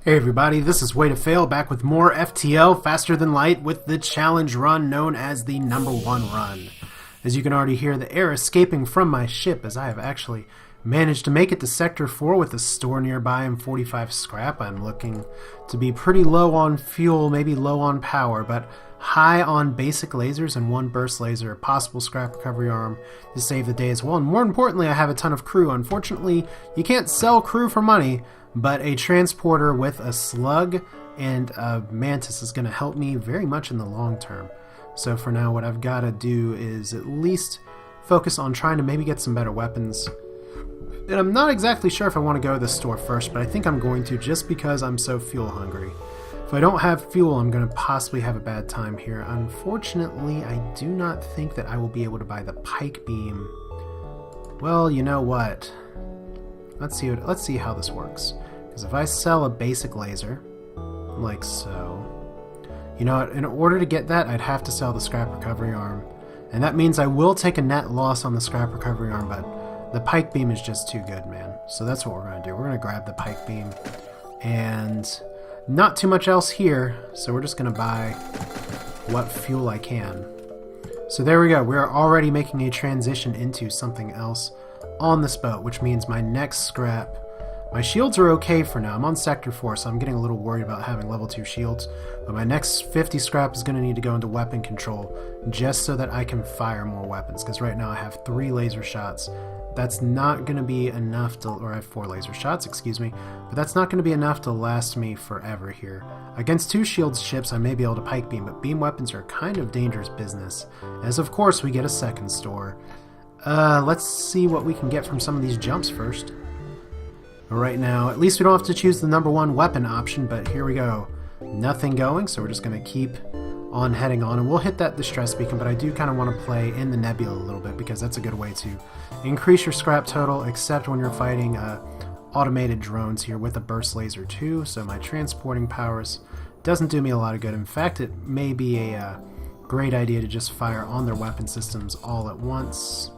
Hey everybody, this is Way to Fail back with more FTL Faster Than Light with the challenge run known as the #1 run. As you can already hear the air escaping from my ship as I have actually managed to make it to Sector 4 with a store nearby and 45 scrap. I'm looking to be pretty low on fuel, maybe low on power, but high on basic lasers and one burst laser, a possible scrap recovery arm to save the day as well. And more importantly, I have a ton of crew. Unfortunately, you can't sell crew for money, but a transporter with a slug and a mantis is going to help me very much in the long term. So for now, what I've got to do is at least focus on trying to maybe get some better weapons. And I'm not exactly sure if I want to go to the store first, but I think I'm going to just because I'm so fuel hungry. If I don't have fuel, I'm going to possibly have a bad time here. Unfortunately, I do not think that I will be able to buy the pike beam. Well, you know what? Let's see how this works. Because if I sell a basic laser, like so, you know what, in order to get that, I'd have to sell the scrap recovery arm. And that means I will take a net loss on the scrap recovery arm, but the pike beam is just too good, man. So that's what we're going to do. We're going to grab the pike beam. And not too much else here, so we're just going to buy what fuel I can. So there we go. We're already making a transition into something else on this boat, which means my next scrap, my shields are okay for now. I'm on Sector 4, so I'm getting a little worried about having level 2 shields, but my next 50 scrap is going to need to go into weapon control just so that I can fire more weapons, because right now I have 3 laser shots. That's not going to be enough to, or I have 4 laser shots, excuse me, but that's not going to be enough to last me forever here. Against 2 shield ships, I may be able to pike beam, but beam weapons are kind of dangerous business, as of course we get a second store. Let's see what we can get from some of these jumps first. Right now, at least we don't have to choose the #1 weapon option, but here we go. Nothing going, so we're just going to keep on heading on, and we'll hit that distress beacon, but I do kind of want to play in the nebula a little bit because that's a good way to increase your scrap total, except when you're fighting automated drones here with a burst laser too, so my transporting powers doesn't do me a lot of good. In fact, it may be a great idea to just fire on their weapon systems all at once.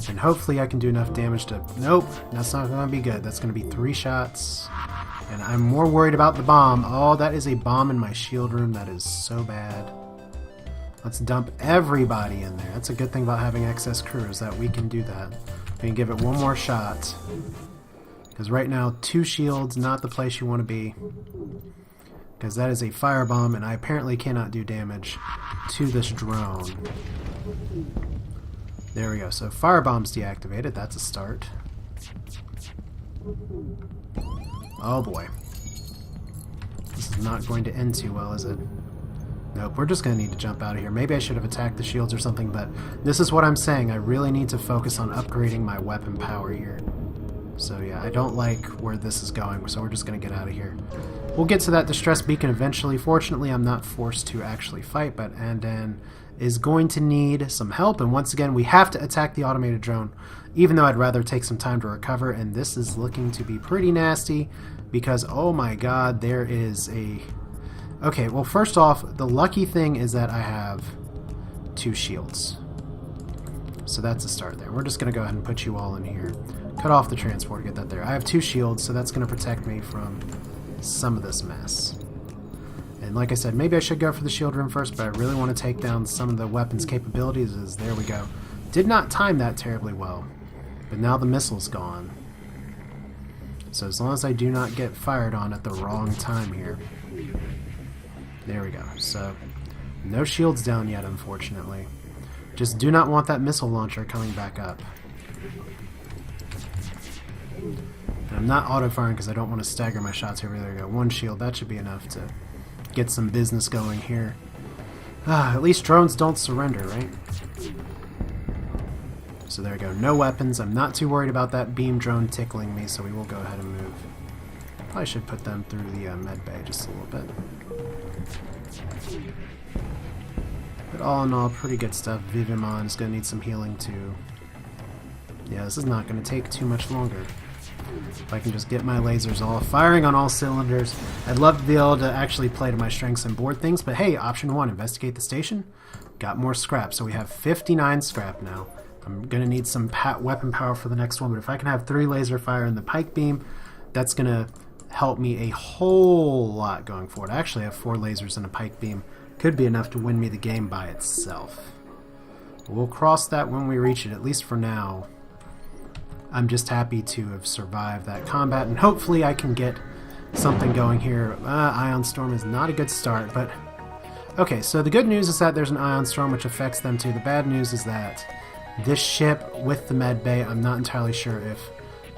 And hopefully I can do enough damage to... Nope, that's not going to be good. That's going to be 3 shots. And I'm more worried about the bomb. Oh, that is a bomb in my shield room. That is so bad. Let's dump everybody in there. That's a good thing about having excess crew, is that we can do that. We can give it one more shot. Because right now, 2 shields, not the place you want to be. Because that is a firebomb, and I apparently cannot do damage to this drone. There we go. So firebomb's deactivated. That's a start. Oh boy. This is not going to end too well, is it? Nope, we're just going to need to jump out of here. Maybe I should have attacked the shields or something, but this is what I'm saying. I really need to focus on upgrading my weapon power here. So yeah, I don't like where this is going, so we're just going to get out of here. We'll get to that distress beacon eventually. Fortunately, I'm not forced to actually fight, but Andan is going to need some help, and once again we have to attack the automated drone, even though I'd rather take some time to recover, and this is looking to be pretty nasty because oh my god, there is a... Okay, well first off, the lucky thing is that I have 2 shields, so that's a start there. We're just going to go ahead and put you all in here. Cut off the transport, get that there. I have 2 shields, so that's going to protect me from some of this mess. And like I said, maybe I should go for the shield room first, but I really want to take down some of the weapons capabilities. There we go. Did not time that terribly well, but now the missile's gone. So as long as I do not get fired on at the wrong time here. There we go. So no shields down yet, unfortunately. Just do not want that missile launcher coming back up. And I'm not auto-firing because I don't want to stagger my shots here. There we go. 1 shield. That should be enough to get some business going here. At least drones don't surrender, right? So there we go. No weapons. I'm not too worried about that beam drone tickling me, so we will go ahead and move. Probably should put them through the med bay just a little bit. But all in all, pretty good stuff. Vivimon is going to need some healing too. Yeah, this is not going to take too much longer. If I can just get my lasers all firing on all cylinders. I'd love to be able to actually play to my strengths and board things, but hey, option 1, investigate the station. Got more scrap, so we have 59 scrap now. I'm going to need some weapon power for the next one, but if I can have 3 laser fire in the pike beam, that's going to help me a whole lot going forward. I actually have 4 lasers and a pike beam. Could be enough to win me the game by itself. We'll cross that when we reach it, at least for now. I'm just happy to have survived that combat, and hopefully I can get something going here. Ion Storm is not a good start, but... Okay, so the good news is that there's an Ion Storm which affects them too. The bad news is that this ship with the med bay, I'm not entirely sure if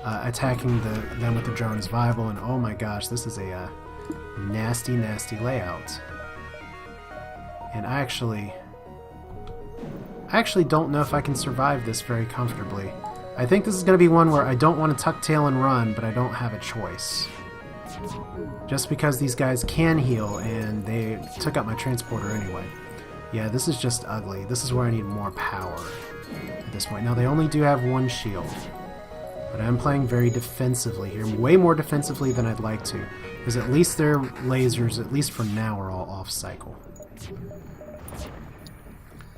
attacking them with the drone is viable, and oh my gosh, this is a nasty, nasty layout. And I actually don't know if I can survive this very comfortably. I think this is going to be one where I don't want to tuck tail and run, but I don't have a choice. Just because these guys can heal, and they took out my transporter anyway. Yeah, this is just ugly. This is where I need more power at this point. Now, they only do have 1 shield. But I'm playing very defensively here. Way more defensively than I'd like to. Because at least their lasers, at least for now, are all off-cycle.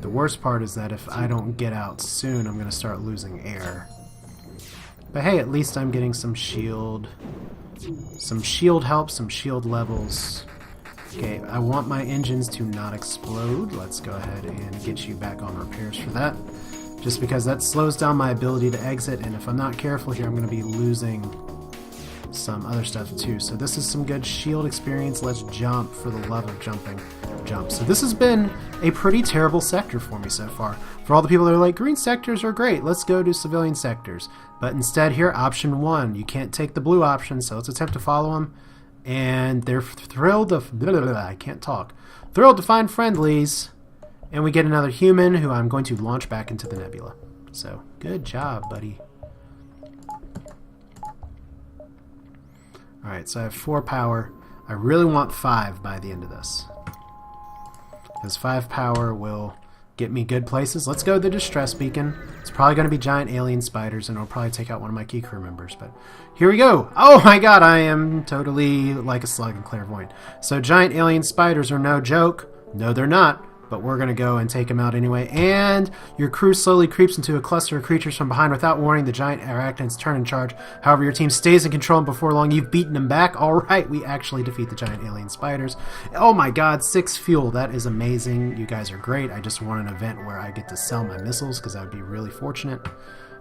The worst part is that if I don't get out soon, I'm going to start losing air. But hey, at least I'm getting some shield help, some shield levels. Okay, I want my engines to not explode. Let's go ahead and get you back on repairs for that. Just because that slows down my ability to exit, and if I'm not careful here, I'm going to be losing some other stuff too. So this is some good shield experience. Let's jump, for the love of jumping. Jump. So this has been a pretty terrible sector for me so far. For all the people that are like, green sectors are great, let's go to civilian sectors. But instead here, option 1, you can't take the blue option, so let's attempt to follow them. And they're thrilled to... I can't talk. Thrilled to find friendlies. And we get another human who I'm going to launch back into the nebula. So, good job, buddy. Alright, so I have 4 power. I really want 5 by the end of this. Because 5 power will get me good places. Let's go to the distress beacon. It's probably going to be giant alien spiders, and it'll probably take out one of my key crew members. But here we go. Oh my god, I am totally like a slug and clairvoyant. So giant alien spiders are no joke. No, they're not. But we're going to go and take them out anyway. And your crew slowly creeps into a cluster of creatures from behind. Without warning, the giant arachnids turn in charge. However, your team stays in control, and before long, you've beaten them back. Alright, we actually defeat the giant alien spiders. Oh my god, 6 fuel. That is amazing. You guys are great. I just want an event where I get to sell my missiles, because that would be really fortunate.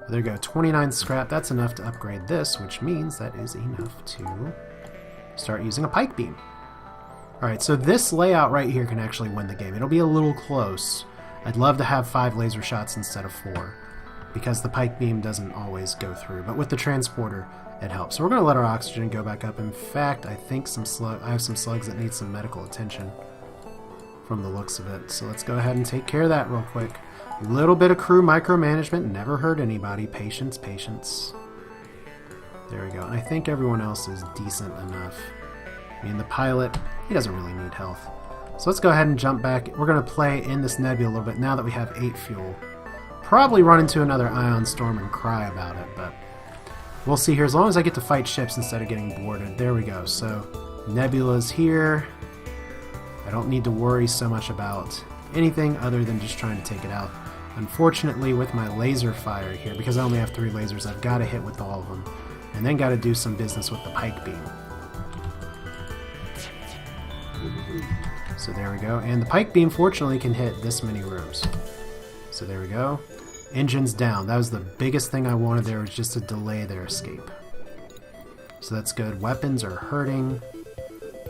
There you go, 29 scrap. That's enough to upgrade this, which means that is enough to start using a pike beam. Alright, so this layout right here can actually win the game. It'll be a little close. I'd love to have 5 laser shots instead of 4, because the pike beam doesn't always go through. But with the transporter, it helps. So we're going to let our oxygen go back up. In fact, I think I have some slugs that need some medical attention from the looks of it. So let's go ahead and take care of that real quick. A little bit of crew micromanagement. Never hurt anybody. Patience, patience. There we go. And I think everyone else is decent enough. I mean, the pilot, he doesn't really need health. So let's go ahead and jump back. We're going to play in this nebula a little bit now that we have 8 fuel. Probably run into another ion storm and cry about it, but we'll see here. As long as I get to fight ships instead of getting boarded. There we go. So nebula's here. I don't need to worry so much about anything other than just trying to take it out. Unfortunately, with my laser fire here, because I only have 3 lasers, I've got to hit with all of them. And then got to do some business with the pike beam. So there we go. And the pike beam, fortunately, can hit this many rooms. So there we go. Engines down. That was the biggest thing I wanted there, was just to delay their escape. So that's good. Weapons are hurting.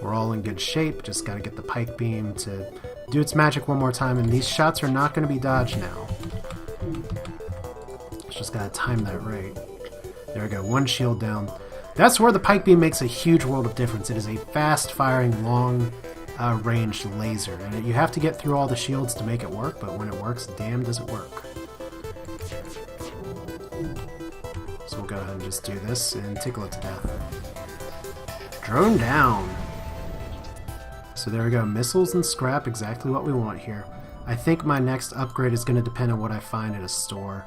We're all in good shape. Just got to get the pike beam to do its magic one more time. And these shots are not going to be dodged now. Just got to time that right. There we go. 1 shield down. That's where the pike beam makes a huge world of difference. It is a fast-firing, long-range laser. And you have to get through all the shields to make it work, but when it works, damn does it work. So we'll go ahead and just do this and tickle it to death. Drone down! So there we go. Missiles and scrap, exactly what we want here. I think my next upgrade is going to depend on what I find at a store.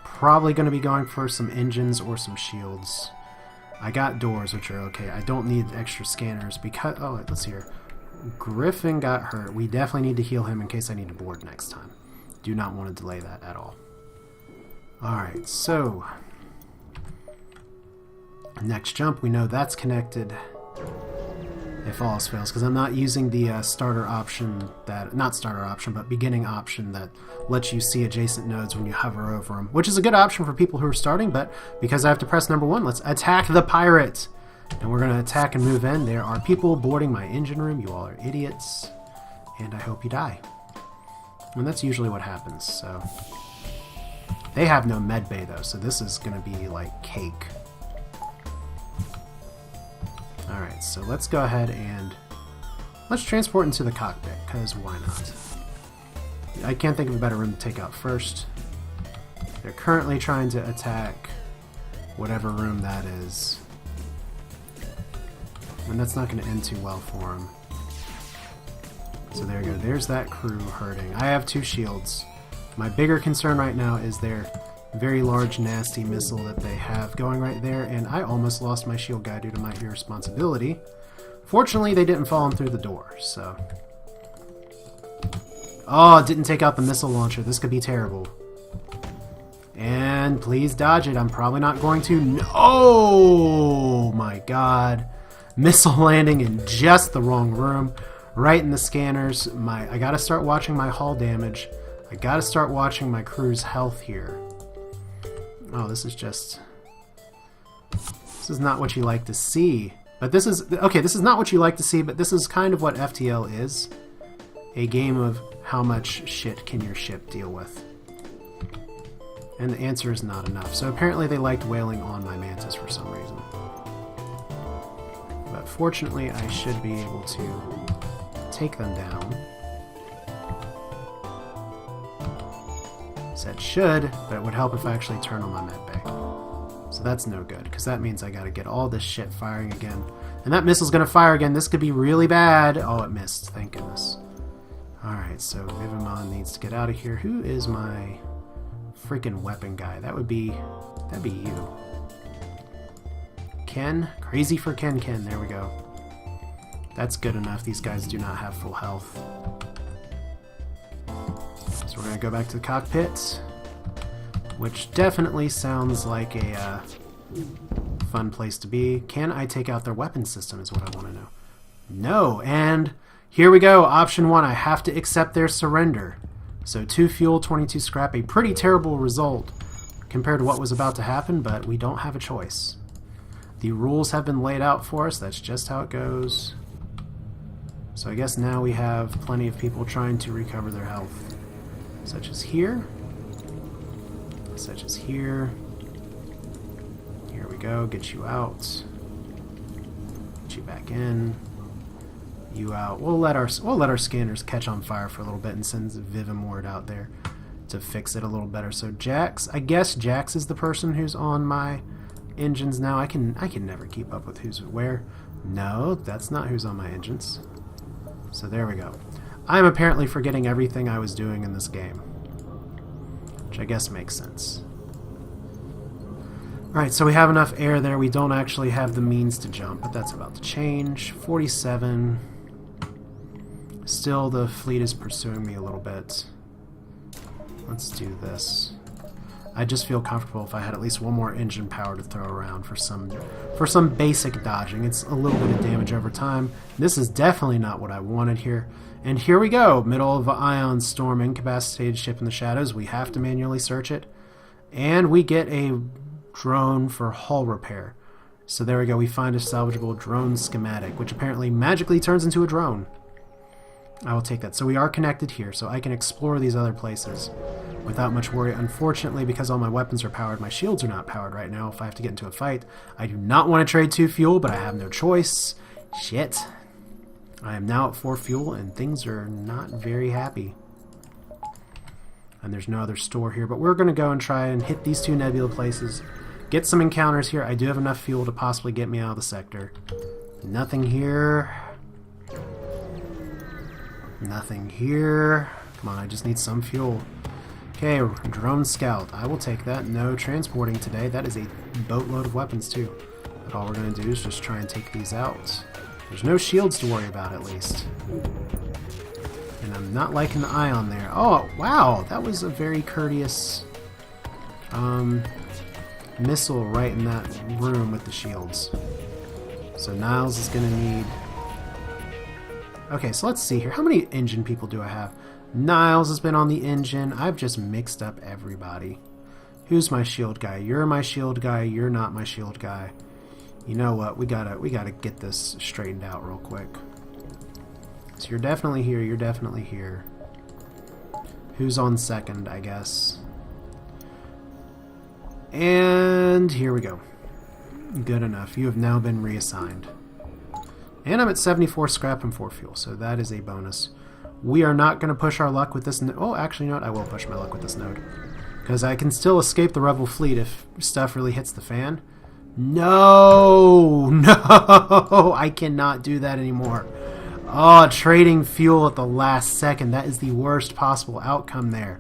Probably going to be going for some engines or some shields. I got doors, which are okay. I don't need extra scanners because... Oh, let's see here. Griffin got hurt. We definitely need to heal him in case I need to board next time. Do not want to delay that at all. Alright, so... next jump, we know that's connected. if all else fails, because I'm not using the starter option not starter option, but beginning option that lets you see adjacent nodes when you hover over them, which is a good option for people who are starting, but because I have to press number 1, let's attack the pirate. And we're going to attack and move in. There are people boarding my engine room. You all are idiots, and I hope you die. And that's usually what happens, so... They have no med bay, though, so this is going to be like cake. Alright, so let's go ahead and let's transport into the cockpit, because why not? I can't think of a better room to take out first. They're currently trying to attack whatever room that is. And that's not going to end too well for them. So there you go. There's that crew hurting. I have 2 shields. My bigger concern right now is their very large, nasty missile that they have going right there, and I almost lost my shield guy due to my irresponsibility. Fortunately, they didn't fall in through the door, so... Oh, it didn't take out the missile launcher. This could be terrible. And please dodge it. I'm probably not going to... No! Oh my god. Missile landing in just the wrong room. Right in the scanners. I gotta start watching my hull damage. I gotta start watching my crew's health here. Oh, this is just... This is not what you like to see. But this is... Okay, this is not what you like to see, but this is kind of what FTL is. A game of how much shit can your ship deal with. And the answer is not enough. So apparently they liked wailing on my Mantis for some reason. But fortunately, I should be able to take them down. Said should, but it would help if I actually turn on my medbay. So that's no good, because that means I gotta get all this shit firing again. And that missile's gonna fire again. This could be really bad. Oh, it missed. Thank goodness. Alright, so Vivimon needs to get out of here. Who is my freaking weapon guy? That'd be you. Ken? Crazy for Ken. There we go. That's good enough. These guys do not have full health. So we're going to go back to the cockpit, which definitely sounds like a fun place to be. Can I take out their weapon system is what I want to know. No, and here we go. Option 1, I have to accept their surrender. So 2 fuel, 22 scrap, a pretty terrible result compared to what was about to happen, but we don't have a choice. The rules have been laid out for us. That's just how it goes. So I guess now we have plenty of people trying to recover their health. Such as here. Such as here. Here we go. Get you out. Get you back in. You out. We'll let our scanners catch on fire for a little bit and send Vivimord out there to fix it a little better. So Jax, I guess Jax is the person who's on my engines now. I can never keep up with who's where. No, that's not who's on my engines. So there we go. I'm apparently forgetting everything I was doing in this game, which I guess makes sense. Alright, so we have enough air there. We don't actually have the means to jump, but that's about to change. 47. Still, the fleet is pursuing me a little bit. Let's do this. I just feel comfortable if I had at least one more engine power to throw around for some basic dodging. It's a little bit of damage over time. This is definitely not what I wanted here. And here we go, middle of an ion storm, incapacitated ship in the shadows. We have to manually search it. And we get a drone for hull repair. So there we go, we find a salvageable drone schematic, which apparently magically turns into a drone. I will take that. So we are connected here, so I can explore these other places without much worry. Unfortunately, because all my weapons are powered, my shields are not powered right now if I have to get into a fight. I do not want to trade 2 fuel, but I have no choice. Shit. I am now at 4 fuel, and things are not very happy. And there's no other store here, but we're going to go and try and hit these 2 nebula places. Get some encounters here. I do have enough fuel to possibly get me out of the sector. Nothing here. Nothing here. Come on, I just need some fuel. Okay, drone scout. I will take that. No transporting today. That is a boatload of weapons too. But all we're going to do is just try and take these out. There's no shields to worry about at least. And I'm not liking the ion there. Oh, wow. That was a very courteous missile right in that room with the shields. So Niles is going to need Okay, so let's see here. How many engine people do I have? Niles has been on the engine. I've just mixed up everybody. Who's my shield guy? You're my shield guy. You're not my shield guy. You know what? We gotta get this straightened out real quick. So you're definitely here. You're definitely here. Who's on second, I guess? And here we go. Good enough. You have now been reassigned. And I'm at 74 scrap and 4 fuel, so that is a bonus. We are not going to push our luck with this node. Oh, actually, you know what? I will push my luck with this node. Because I can still escape the Rebel fleet if stuff really hits the fan. No! No! I cannot do that anymore. Oh, trading fuel at the last second. That is the worst possible outcome there.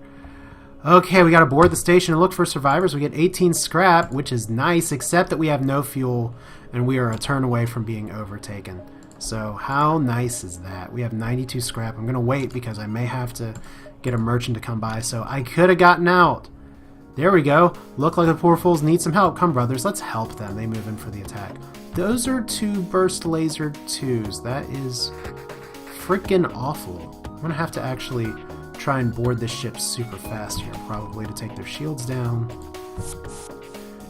Okay, we got to board the station and look for survivors. We get 18 scrap, which is nice, except that we have no fuel, and we are a turn away from being overtaken. So how nice is that? We have 92 scrap. I'm going to wait because I may have to get a merchant to come by, so I could have gotten out. There we go. Look like the poor fools need some help. Come, brothers, let's help them. They move in for the attack. Those are 2 burst laser 2s. That is freaking awful. I'm going to have to actually try and board this ship super fast here, probably to take their shields down.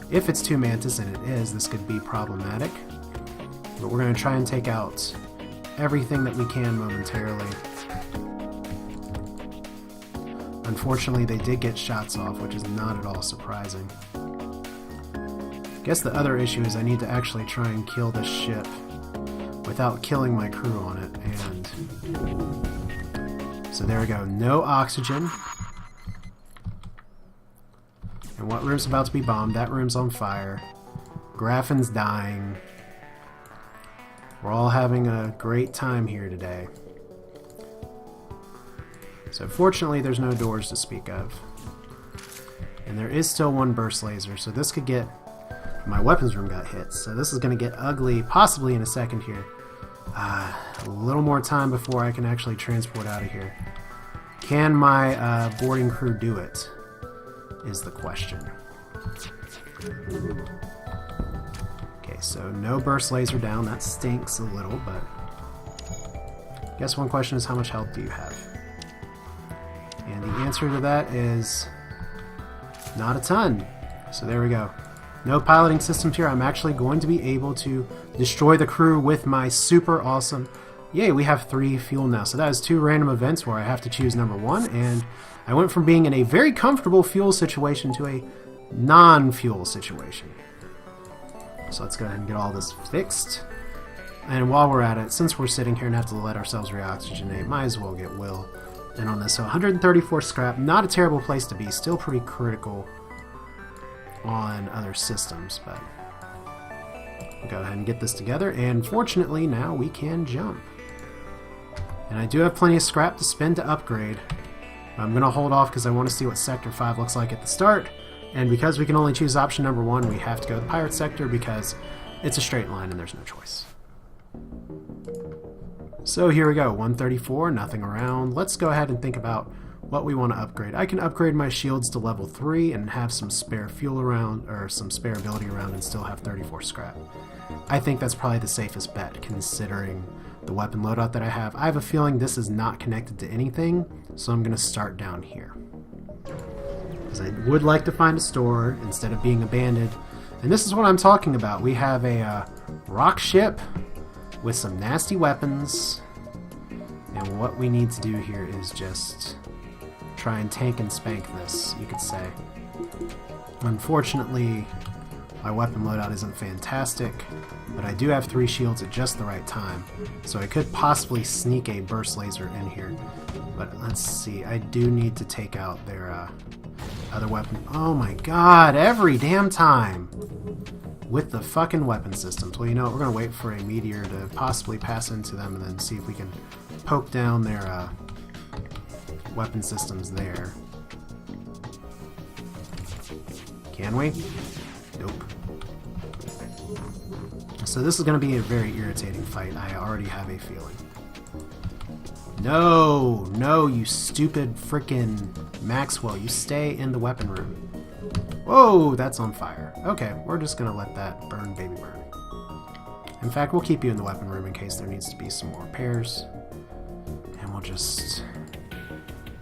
If it's 2 Mantis, and it is, this could be problematic. But we're going to try and take out everything that we can momentarily. Unfortunately, they did get shots off, which is not at all surprising. I guess the other issue is I need to actually try and kill this ship without killing my crew on it, and so there we go. No oxygen. And what room's about to be bombed? That room's on fire. Graffin's dying. We're all having a great time here today. So fortunately there's no doors to speak of. And there is still 1 burst laser, so this could get... My weapons room got hit, so this is going to get ugly possibly in a second here. A little more time before I can actually transport out of here. Can my boarding crew do it? Is the question. Okay, so no burst laser down. That stinks a little, but I guess one question is how much health do you have? And the answer to that is not a ton. So there we go. No piloting systems here. I'm actually going to be able to destroy the crew with my super awesome... Yay, we have 3 fuel now. So that is 2 random events where I have to choose number 1, and I went from being in a very comfortable fuel situation to a non-fuel situation. So let's go ahead and get all this fixed. And while we're at it, since we're sitting here and have to let ourselves reoxygenate, might as well get Will in on this. So 134 scrap, not a terrible place to be. Still pretty critical on other systems, but we'll go ahead and get this together, and fortunately now we can jump. And I do have plenty of scrap to spend to upgrade. I'm going to hold off because I want to see what Sector 5 looks like at the start, and because we can only choose option number 1, we have to go to the Pirate Sector because it's a straight line and there's no choice. So here we go, 134, nothing around. Let's go ahead and think about what we want to upgrade. I can upgrade my shields to level 3 and have some spare fuel around, or some spare ability around, and still have 34 scrap. I think that's probably the safest bet considering the weapon loadout that I have. I have a feeling this is not connected to anything, so I'm going to start down here. Because I would like to find a store instead of being abandoned. And this is what I'm talking about. We have a rock ship with some nasty weapons, and what we need to do here is just try and tank and spank this, you could say. Unfortunately, my weapon loadout isn't fantastic, but I do have 3 shields at just the right time, so I could possibly sneak a burst laser in here. But let's see, I do need to take out their other weapon. Oh my god, every damn time! With the fucking weapon systems. Well, you know what, we're gonna wait for a meteor to possibly pass into them and then see if we can poke down their weapon systems there. Can we? Nope. So this is going to be a very irritating fight. I already have a feeling. No! No, you stupid frickin' Maxwell. You stay in the weapon room. Whoa, that's on fire. Okay, we're just going to let that baby burn. In fact, we'll keep you in the weapon room in case there needs to be some more repairs. And we'll just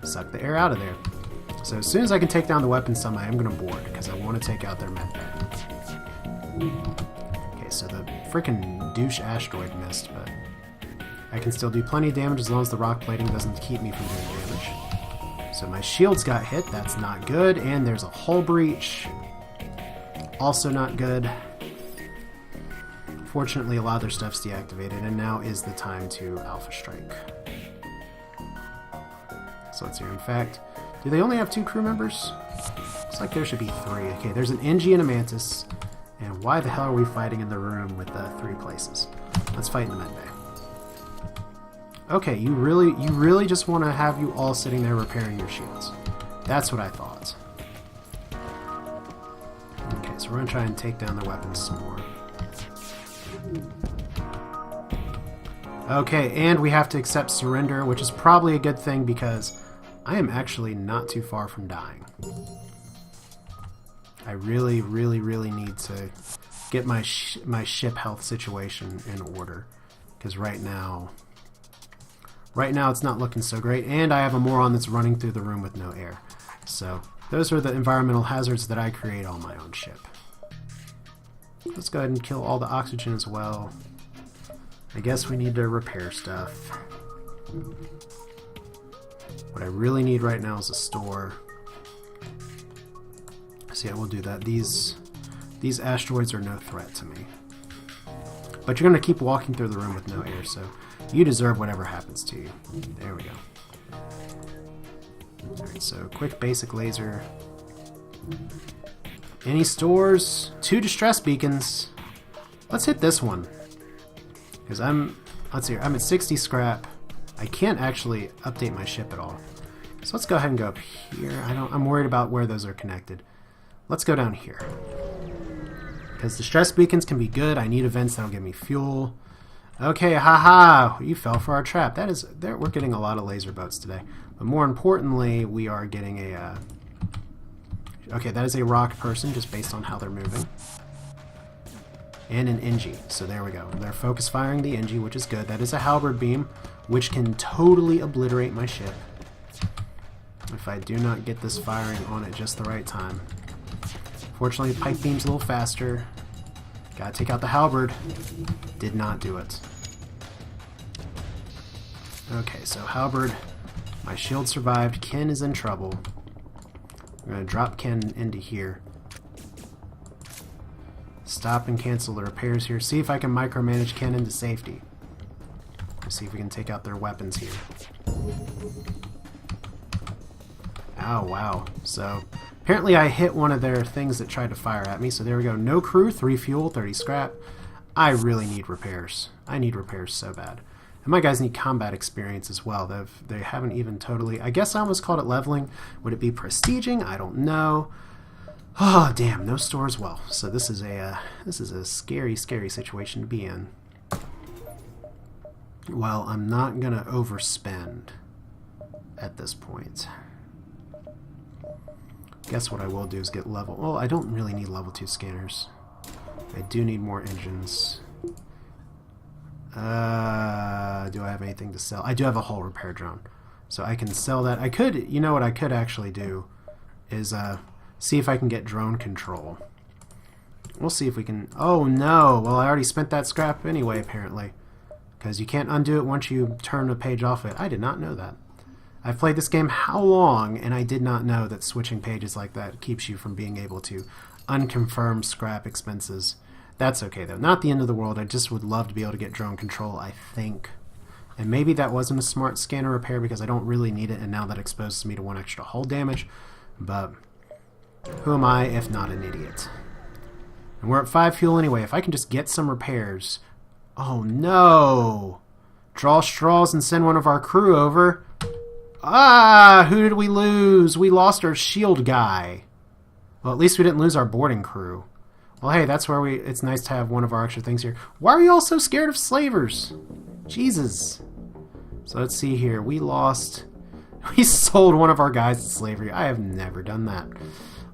suck the air out of there. So as soon as I can take down the weapon some, I am going to board, because I want to take out their med bay. Okay, so the freaking douche asteroid missed, but I can still do plenty of damage as long as the rock plating doesn't keep me from doing damage. So my shields got hit, that's not good, and there's a hull breach. Also not good. Fortunately, a lot of their stuff's deactivated, and now is the time to Alpha Strike. So let's see. In fact, do they only have 2 crew members? Looks like there should be 3. Okay, there's an NG and a Mantis. And why the hell are we fighting in the room with 3 places? Let's fight in the med bay. Okay, you really just want to have you all sitting there repairing your shields. That's what I thought. Okay, so we're going to try and take down their weapons some more. Okay, and we have to accept surrender, which is probably a good thing because I am actually not too far from dying. I really need to get my ship health situation in order, because right now it's not looking so great, and I have a moron that's running through the room with no air. So those are the environmental hazards that I create on my own ship. Let's go ahead and kill all the oxygen as well. I guess we need to repair stuff. What I really need right now is a store. So yeah, we'll do that. These asteroids are no threat to me. But you're going to keep walking through the room with no air, so you deserve whatever happens to you. There we go. Alright, so quick basic laser. Any stores? 2 distress beacons. Let's hit this one. Because let's see here, I'm at 60 scrap. I can't actually update my ship at all. So let's go ahead and go up here. I'm worried about where those are connected. Let's go down here. Because distress beacons can be good. I need events that'll give me fuel. Okay, haha, you fell for our trap. We're getting a lot of laser boats today. But more importantly, we are getting a... okay, that is a rock person, just based on how they're moving. And an NG, so there we go. They're focus firing the NG, which is good. That is a halberd beam, which can totally obliterate my ship if I do not get this firing on at just the right time. Fortunately, the pipe beam's a little faster. Gotta take out the halberd. Did not do it. Okay, so halberd, my shield survived. Ken is in trouble. I'm gonna drop Ken into here. Stop and cancel the repairs here. See if I can micromanage Ken into safety. See if we can take out their weapons here. Oh, wow. So, apparently I hit one of their things that tried to fire at me. So there we go. No crew, 3 fuel, 30 scrap. I really need repairs. I need repairs so bad. And my guys need combat experience as well. They haven't even totally... I guess I almost called it leveling. Would it be prestiging? I don't know. Oh, damn, no store as well. So this is a scary situation to be in. Well, I'm not going to overspend at this point. Guess what I will do is get level... well, I don't really need level 2 scanners. I do need more engines. Do I have anything to sell? I do have a hull repair drone. So I can sell that. I could... you know what I could actually do is... see if I can get drone control. We'll see if we can... oh no! Well, I already spent that scrap anyway, apparently. Because you can't undo it once you turn a page off it. I did not know that. I've played this game how long, and I did not know that switching pages like that keeps you from being able to unconfirm scrap expenses. That's okay, though. Not the end of the world. I just would love to be able to get drone control, I think. And maybe that wasn't a smart scanner repair because I don't really need it, and now that exposes me to 1 extra hull damage. But... who am I if not an idiot? And we're at 5 fuel anyway. If I can just get some repairs... oh no! Draw straws and send one of our crew over. Ah! Who did we lose? We lost our shield guy. Well, at least we didn't lose our boarding crew. Well, hey, that's where it's nice to have one of our extra things here. Why are you all so scared of slavers? Jesus. So let's see here. We lost... we sold one of our guys to slavery. I have never done that.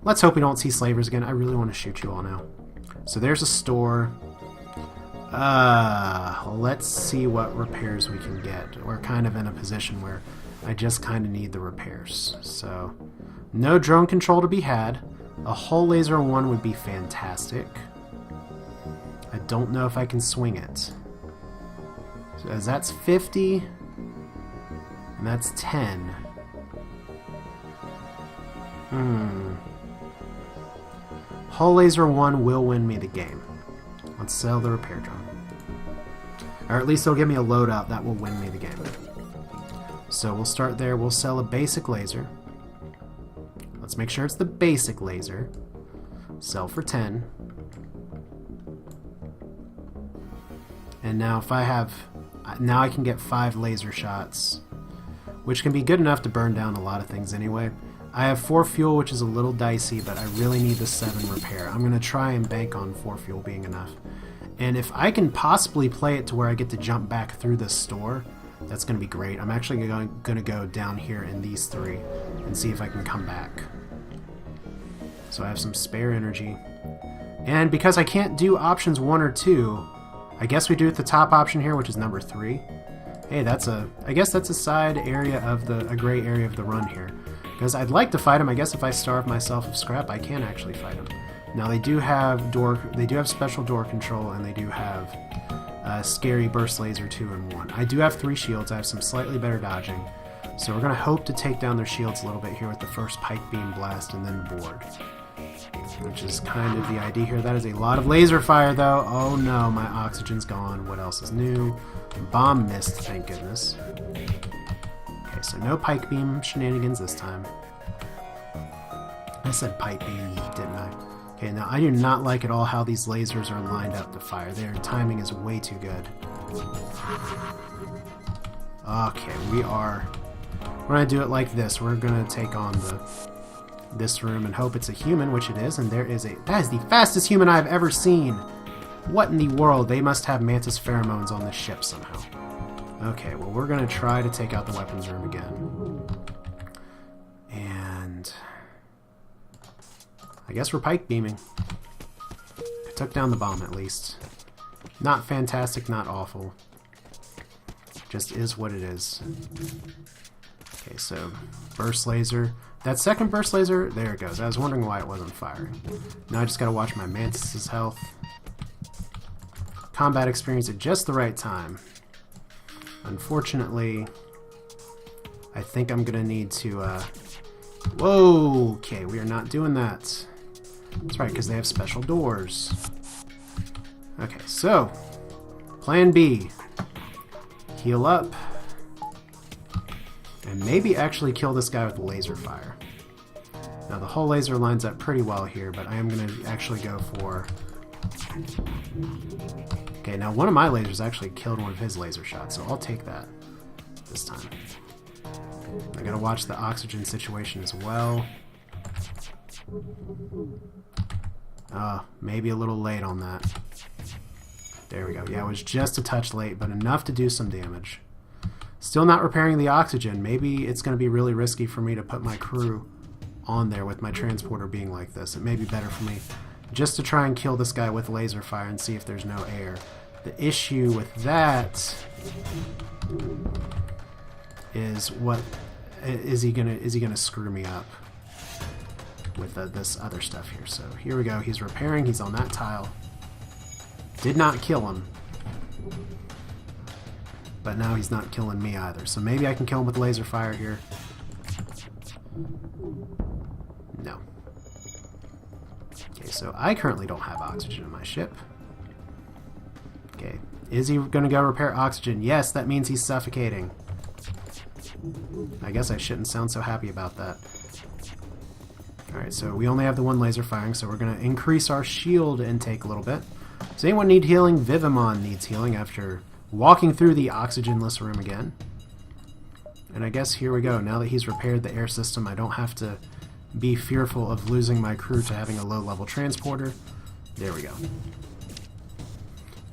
Let's hope we don't see slavers again. I really want to shoot you all now. So there's a store. Let's see what repairs we can get. We're kind of in a position where I just kind of need the repairs. So, no drone control to be had. A hull laser 1 would be fantastic. I don't know if I can swing it. So as that's 50, and that's 10. Hull laser 1 will win me the game. Let's sell the repair drone. Or at least it'll give me a loadout that will win me the game. So we'll start there. We'll sell a basic laser. Let's make sure it's the basic laser. Sell for 10. And now if I have... Now I can get 5 laser shots, which can be good enough to burn down a lot of things anyway. I have 4 fuel, which is a little dicey, but I really need the 7 repair. I'm going to try and bank on 4 fuel being enough. And if I can possibly play it to where I get to jump back through the store, that's going to be great. I'm actually going to go down here in these 3 and see if I can come back. So I have some spare energy. And because I can't do options 1 or 2, I guess we do it the top option here, which is number 3. Hey, I guess that's a side area of a gray area of the run here. Because I'd like to fight him. I guess if I starve myself of scrap, I can actually fight him. Now they do have special door control, and they do have scary burst laser 2 and 1. I do have 3 shields. I have some slightly better dodging, so we're gonna hope to take down their shields a little bit here with the first pike beam blast and then board, which is kind of the idea here. That is a lot of laser fire though. Oh no, my oxygen's gone. What else is new? Bomb missed, thank goodness. Okay, so no pike beam shenanigans this time. I said pike beam, didn't I? Okay, now I do not like at all how these lasers are lined up to fire. Their timing is way too good. Okay, we're gonna do it like this. We're gonna take on this room and hope it's a human, which it is, and that is the fastest human I've ever seen. What in the world? They must have mantis pheromones on this ship somehow. Okay, well we're gonna try to take out the weapons room again. And I guess we're pike beaming. I took down the bomb at least. Not fantastic, not awful. Just is what it is. Okay, so burst laser. That second burst laser, there it goes. I was wondering why it wasn't firing. Now I just gotta watch my mantis's health. Combat experience at just the right time. Unfortunately, I think I'm gonna need to, whoa! Okay, we are not doing that. That's right, because they have special doors. Okay, so, plan B. Heal up. And maybe actually kill this guy with laser fire. Now the whole laser lines up pretty well here, but I am going to actually go for... Okay, now one of my lasers actually killed one of his laser shots, so I'll take that this time. I gotta watch the oxygen situation as well. Maybe a little late on that. There we go. Yeah, it was just a touch late, but enough to do some damage. Still not repairing the oxygen. Maybe it's going to be really risky for me to put my crew on there with my transporter being like this. It may be better for me just to try and kill this guy with laser fire and see if there's no air. The issue with that is is he gonna screw me up with this other stuff here. So here we go. He's repairing. He's on that tile. Did not kill him. But now he's not killing me either. So maybe I can kill him with laser fire here. No. Okay, so I currently don't have oxygen in my ship. Okay, is he going to go repair oxygen? Yes, that means he's suffocating. I guess I shouldn't sound so happy about that. Alright, so we only have the one laser firing, so we're going to increase our shield intake a little bit. Does anyone need healing? Vivimon needs healing after walking through the oxygenless room again. And I guess here we go. Now that he's repaired the air system, I don't have to be fearful of losing my crew to having a low-level transporter. There we go.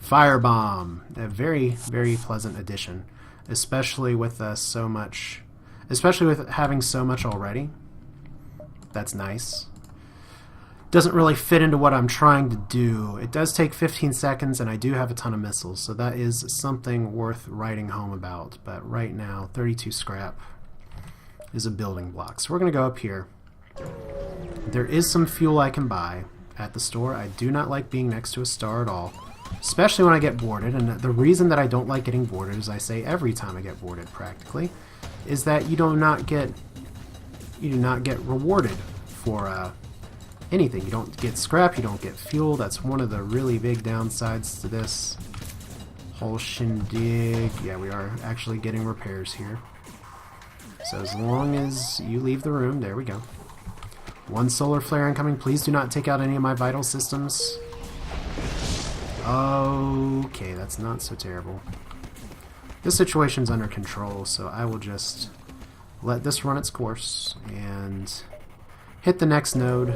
Firebomb. A very, very pleasant addition. Especially with having so much already. That's nice. doesn't really fit into what I'm trying to do. It does take 15 seconds, and I do have a ton of missiles, so that is something worth writing home about. But right now, 32 scrap is a building block. So we're going to go up here. There is some fuel I can buy at the store. I do not like being next to a star at all, especially when I get boarded. And the reason that I don't like getting boarded, as I say every time I get boarded practically, is that you do not get rewarded for anything. You don't get scrap, you don't get fuel. That's one of the really big downsides to this whole shindig. Yeah, we are actually getting repairs here. So as long as you leave the room, there we go. One solar flare incoming. Please do not take out any of my vital systems. Okay, that's not so terrible. This situation's under control, so I will just let this run its course and hit the next node.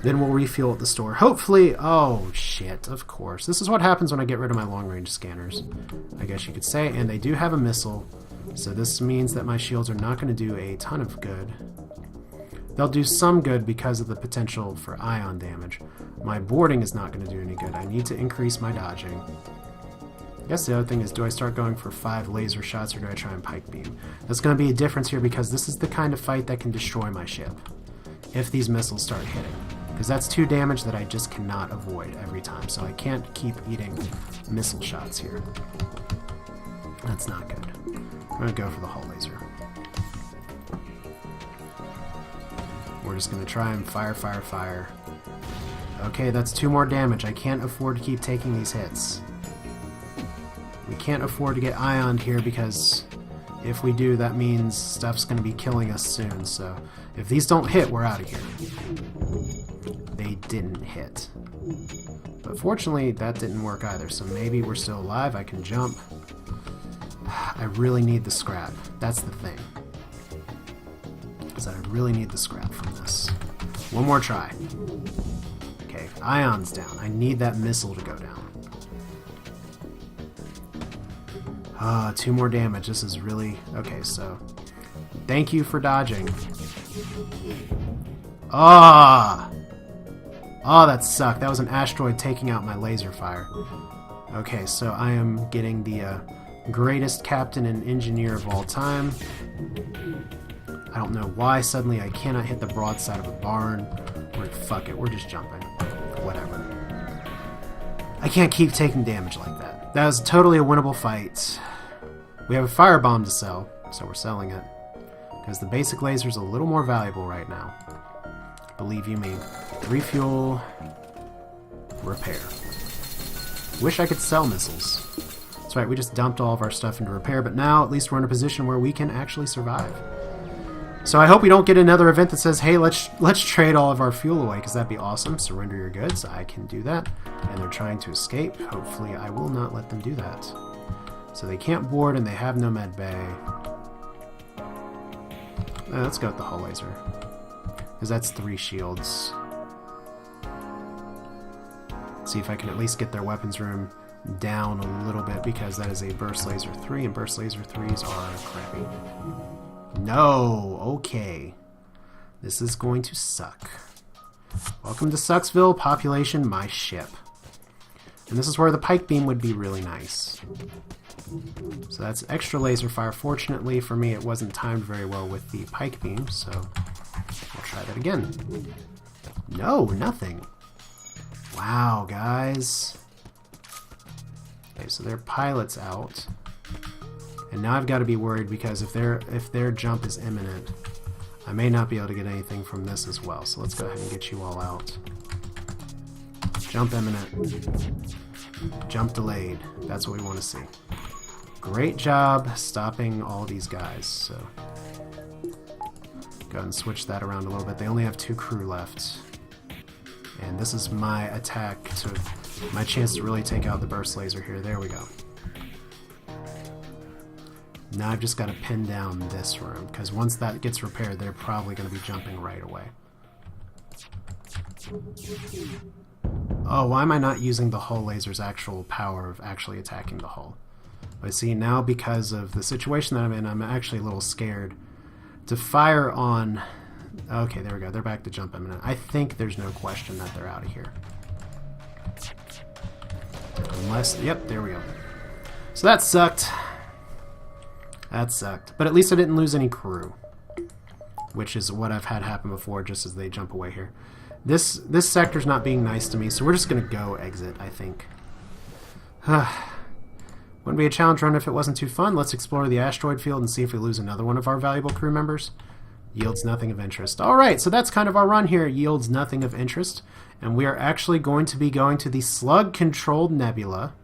Then we'll refuel at the store. Hopefully... Oh, shit, of course. This is what happens when I get rid of my long-range scanners, I guess you could say. And they do have a missile, so this means that my shields are not going to do a ton of good. They'll do some good because of the potential for ion damage. My boarding is not going to do any good. I need to increase my dodging. I guess the other thing is, do I start going for 5 laser shots or do I try and pike beam? That's going to be a difference here because this is the kind of fight that can destroy my ship if these missiles start hitting. Because that's 2 damage that I just cannot avoid every time, so I can't keep eating missile shots here. That's not good. I'm going to go for the hull laser. We're just going to try and fire, fire, fire. Okay, that's 2 more damage. I can't afford to keep taking these hits. We can't afford to get ioned here because if we do, that means stuff's going to be killing us soon. So if these don't hit, we're out of here. They didn't hit. But fortunately, that didn't work either. So maybe we're still alive. I can jump. I really need the scrap. That's the thing. Is that I really need the scrap from this. One more try. Okay, ion's down. I need that missile to go down. 2 more damage. This is really... Okay, so... Thank you for dodging. Ah! Oh, that sucked. That was an asteroid taking out my laser fire. Okay, so I am getting the greatest captain and engineer of all time. I don't know why suddenly I cannot hit the broadside of a barn. Fuck it, we're just jumping. Whatever. I can't keep taking damage like that. That was totally a winnable fight. We have a firebomb to sell, so we're selling it. Because the basic laser's a little more valuable right now. Believe you me. Refuel. Repair. Wish I could sell missiles. That's right, we just dumped all of our stuff into repair, but now at least we're in a position where we can actually survive. So I hope we don't get another event that says, hey, let's trade all of our fuel away, because that'd be awesome. Surrender your goods. I can do that. And they're trying to escape. Hopefully I will not let them do that. So they can't board and they have no med bay. Let's go with the hull laser. Because that's 3 shields. See if I can at least get their weapons room down a little bit, because that is a burst laser 3, and burst laser 3s are crappy. No! Okay. This is going to suck. Welcome to Sucksville. Population, my ship. And this is where the pike beam would be really nice. So that's extra laser fire. Fortunately for me, it wasn't timed very well with the pike beam, so we'll try that again. No, nothing. Wow, guys. Okay, so their pilot's out. And now I've got to be worried, because if their jump is imminent, I may not be able to get anything from this as well. So let's go ahead and get you all out. Jump imminent. Jump delayed. That's what we want to see. Great job stopping all these guys. So go ahead and switch that around a little bit. They only have 2 crew left. And this is my attack, to my chance to really take out the burst laser here. There we go. Now I've just got to pin down this room, because once that gets repaired, they're probably going to be jumping right away. Oh, why am I not using the hull laser's actual power of actually attacking the hull? But see, now because of the situation that I'm in, I'm actually a little scared to fire on Okay, there we go. They're back to jump imminent. I think there's no question that they're out of here. Unless... Yep, there we go. So that sucked. That sucked. But at least I didn't lose any crew. Which is what I've had happen before, just as they jump away here. This sector's not being nice to me, so we're just going to go exit, I think. Wouldn't be a challenge run if it wasn't too fun. Let's explore the asteroid field and see if we lose another one of our valuable crew members. Yields nothing of interest. Alright, so that's kind of our run here. Yields nothing of interest. And we are actually going to be going to the slug-controlled nebula.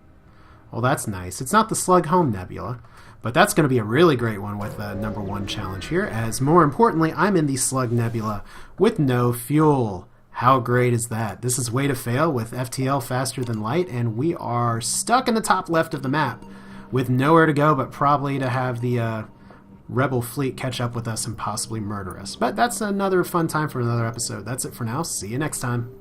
Well, that's nice. It's not the slug home nebula. But that's going to be a really great one with the number 1 challenge here, as more importantly, I'm in the Slug Nebula with no fuel. How great is that? This is Way to Fail with FTL Faster Than Light, and we are stuck in the top left of the map with nowhere to go but probably to have the Rebel fleet catch up with us and possibly murder us. But that's another fun time for another episode. That's it for now. See you next time.